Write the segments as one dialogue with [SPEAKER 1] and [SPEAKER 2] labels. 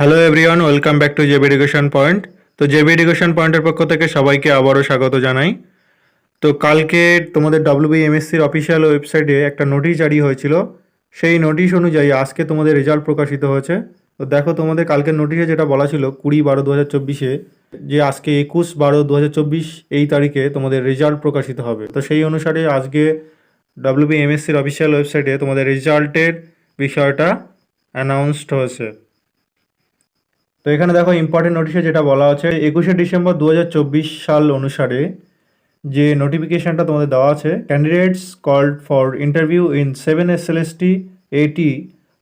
[SPEAKER 1] Hello everyone, welcome back to JB education point. তো JB education পয়েন্টের পক্ষ থেকে সবাইকে আবারও স্বাগত জানাই। তো কালকে তোমাদের WBMSCর অফিসিয়াল ওয়েবসাইটে একটা নোটিশ জারি হয়েছিল। সেই নোটিশ অনুযায়ী আজকে তোমাদের রেজাল্ট প্রকাশিত হয়েছে। তো দেখো, তোমাদের কালকের নোটিশে যেটা বলা ছিল 20/12/2024 যে আজকে 21/12/2024 এই তারিখে তোমাদের রেজাল্ট প্রকাশিত হবে। তো সেই অনুসারে আজকে WBMSCর অফিসিয়াল ওয়েবসাইটে তোমাদের রেজাল্টের বিষয়টা অ্যানাউন্সড হয়েছে। তো এখানে দেখো, ইম্পর্টেন্ট নোটিশে যেটা বলা আছে 21শে ডিসেম্বর 2024 সাল অনুসারে যে নোটিফিকেশনটা তোমাদের দেওয়া আছে, candidates called for interview in 7 SLST 80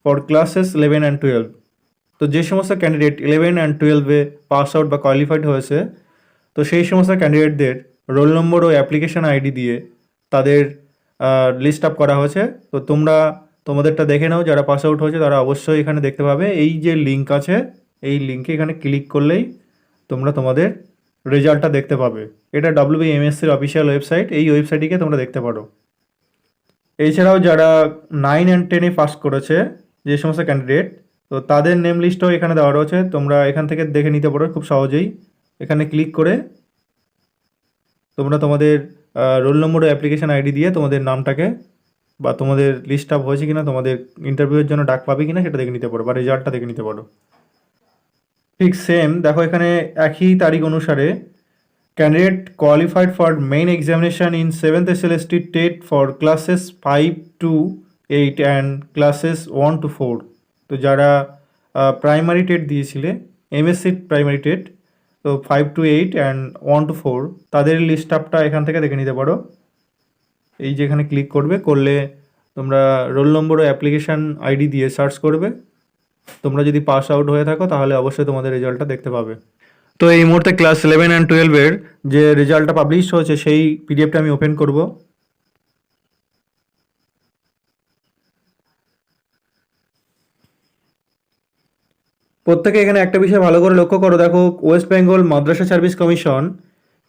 [SPEAKER 1] for classes 11 and 12। তো যে সমস্ত ক্যান্ডিডেট 11 অ্যান্ড 12-এ পাস আউট বা কোয়ালিফাইড হয়েছে, তো সেই সমস্ত ক্যান্ডিডেটদের রোল নম্বর ও অ্যাপ্লিকেশন আইডি দিয়ে তাদের লিস্ট আপ করা হয়েছে। তো তোমরা তোমাদেরটা দেখে নাও, যারা পাস আউট হয়েছে তারা অবশ্যই এখানে দেখতে পাবে। এই যে লিঙ্ক আছে, এই লিঙ্কে এখানে ক্লিক করলেই তোমরা তোমাদের রেজাল্টটা দেখতে পাবে। এটা WBMSCর অফিসিয়াল ওয়েবসাইট, এই ওয়েবসাইটটিকে তোমরা দেখতে পারো। এছাড়াও যারা 9 অ্যান্ড 10-এ পাস করেছে যে সমস্ত ক্যান্ডিডেট, তো তাদের নেম লিস্টও এখানে দেওয়া রয়েছে। তোমরা এখান থেকে দেখে নিতে পারো খুব সহজেই। এখানে ক্লিক করে তোমরা তোমাদের রোল নম্বর ও অ্যাপ্লিকেশন আইডি দিয়ে তোমাদের নামটাকে বা তোমাদের লিস্ট আপ হয়েছে কিনা, তোমাদের ইন্টারভিউয়ের জন্য ডাক পাবে কিনা সেটা দেখে নিতে পারো, বা রেজাল্টটা দেখে নিতে পারো। ঠিক সেম দেখো, এখানে একই তারিখ অনুসারে candidate qualified for main examination in 7th SLST TET for classes 5 to 8 and classes 1 to 4। তো যারা প্রাইমারি টেট দিয়েছিলে, MSc প্রাইমারি টেট, তো 5 to 8 অ্যান্ড 1 to 4, তাদের লিস্ট আপটা এখান থেকে দেখে নিতে পারো। এই যে এখানে ক্লিক করলে তোমরা রোল নম্বর ও অ্যাপ্লিকেশান আইডি দিয়ে সার্চ করবে। তোমরা যদি পাস আউট হয়ে থাকো তাহলে অবশ্যই তোমাদের রেজাল্টটা দেখতে পাবে। তো এই মুহূর্তে ক্লাস 11 অ্যান্ড 12-এর যে রেজাল্টটা পাবলিশ হয়েছে সেই পিডিএফটা আমি ওপেন করব। প্রত্যেকে এখানে একটা বিষয় ভালো করে লক্ষ্য করো, দেখো West Bengal Madrasah Service Commission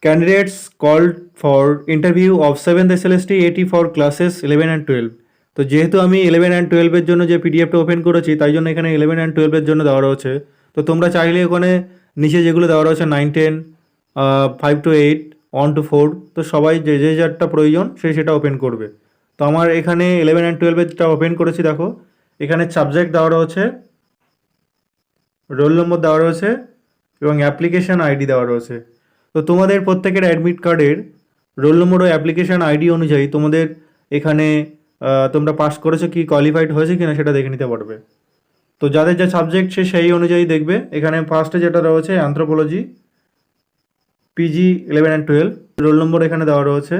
[SPEAKER 1] candidates called for interview of 7th SLST 80 for classes 11 and 12। তো যেহেতু আমি 11 অ্যান্ড 12-এর জন্য যে পিডিএফটা ওপেন করেছি, তাই জন্য এখানে 11 অ্যান্ড 12-এর জন্য দেওয়া রয়েছে। তো তোমরা চাইলে ওখানে নিচে যেগুলো দেওয়া রয়েছে 9, 10, 5 to 8, 1 to 4, তো সবাই যে যে যারটা প্রয়োজন সেটা ওপেন করবে। তো আমার এখানে 11 অ্যান্ড 12-এরটা ওপেন করেছি। দেখো এখানে সাবজেক্ট দেওয়া রয়েছে, রোল নম্বর দেওয়া রয়েছে এবং অ্যাপ্লিকেশান আইডি দেওয়া রয়েছে। তো তোমাদের প্রত্যেকের অ্যাডমিট কার্ডের রোল নম্বর ও অ্যাপ্লিকেশান আইডি অনুযায়ী তোমাদের এখানে তোমরা পাস করেছো কি কোয়ালিফাইড হয়েছে কিনা সেটা দেখে নিতে পারবে। তো যাদের যা সাবজেক্ট সেই অনুযায়ী দেখবে। এখানে ফার্স্টে যেটা রয়েছে anthropology PG 11 and 12, roll number এখানে দেওয়া রয়েছে,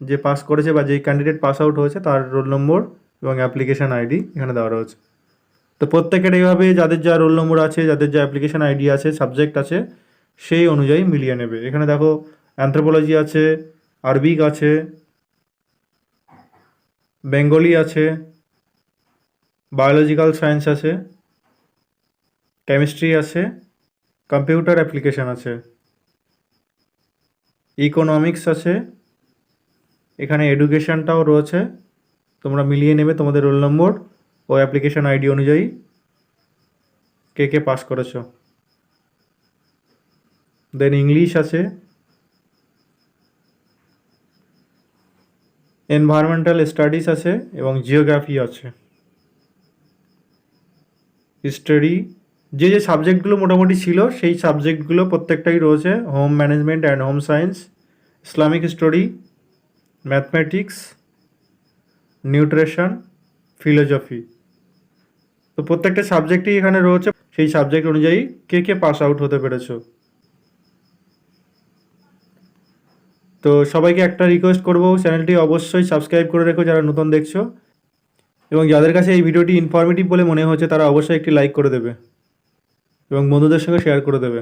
[SPEAKER 1] যে পাস করেছে বা যেই ক্যান্ডিডেট পাস আউট হয়েছে তার রোল নম্বর এবং অ্যাপ্লিকেশান আইডি এখানে দেওয়া রয়েছে। তো প্রত্যেকের এইভাবে যাদের যা রোল নম্বর আছে, যাদের যা অ্যাপ্লিকেশান আইডি আছে, সাবজেক্ট আছে, সেই অনুযায়ী মিলিয়ে নেবে। এখানে দেখো অ্যানথ্রোপোলজি আছে, আরবিক আছে, বেঙ্গলি আছে, বায়োলজিক্যাল সায়েন্স আছে, কেমিস্ট্রি আছে, কম্পিউটার অ্যাপ্লিকেশান আছে, ইকোনমিক্স আছে, এখানে এডুকেশানটাও রয়েছে। তোমরা মিলিয়ে নেবে তোমাদের রোল নম্বর ও অ্যাপ্লিকেশান আইডি অনুযায়ী কে কে পাস করেছো। দেন ইংলিশ আছে, এনভায়রনমেন্টাল স্টাডিজ আছে এবং জিওগ্রাফি আছে, হিস্টোরি। যে যে সাবজেক্টগুলো মোটামুটি ছিল সেই সাবজেক্টগুলো প্রত্যেকটাই রয়েছে। Home management and home science, Islamic story, mathematics, nutrition, philosophy. তো প্রত্যেকটা সাবজেক্টই এখানে রয়েছে। সেই সাবজেক্ট অনুযায়ী কে কে পাস আউট হতে পেরেছো। তো সবাইকে একটা রিকোয়েস্ট করবো, চ্যানেলটি অবশ্যই সাবস্ক্রাইব করে রেখো যারা নতুন দেখছো, এবং যাদের কাছে এই ভিডিওটি ইনফরমেটিভ বলে মনে হচ্ছে তারা অবশ্যই একটি লাইক করে দেবে এবং বন্ধুদের সঙ্গে শেয়ার করে দেবে।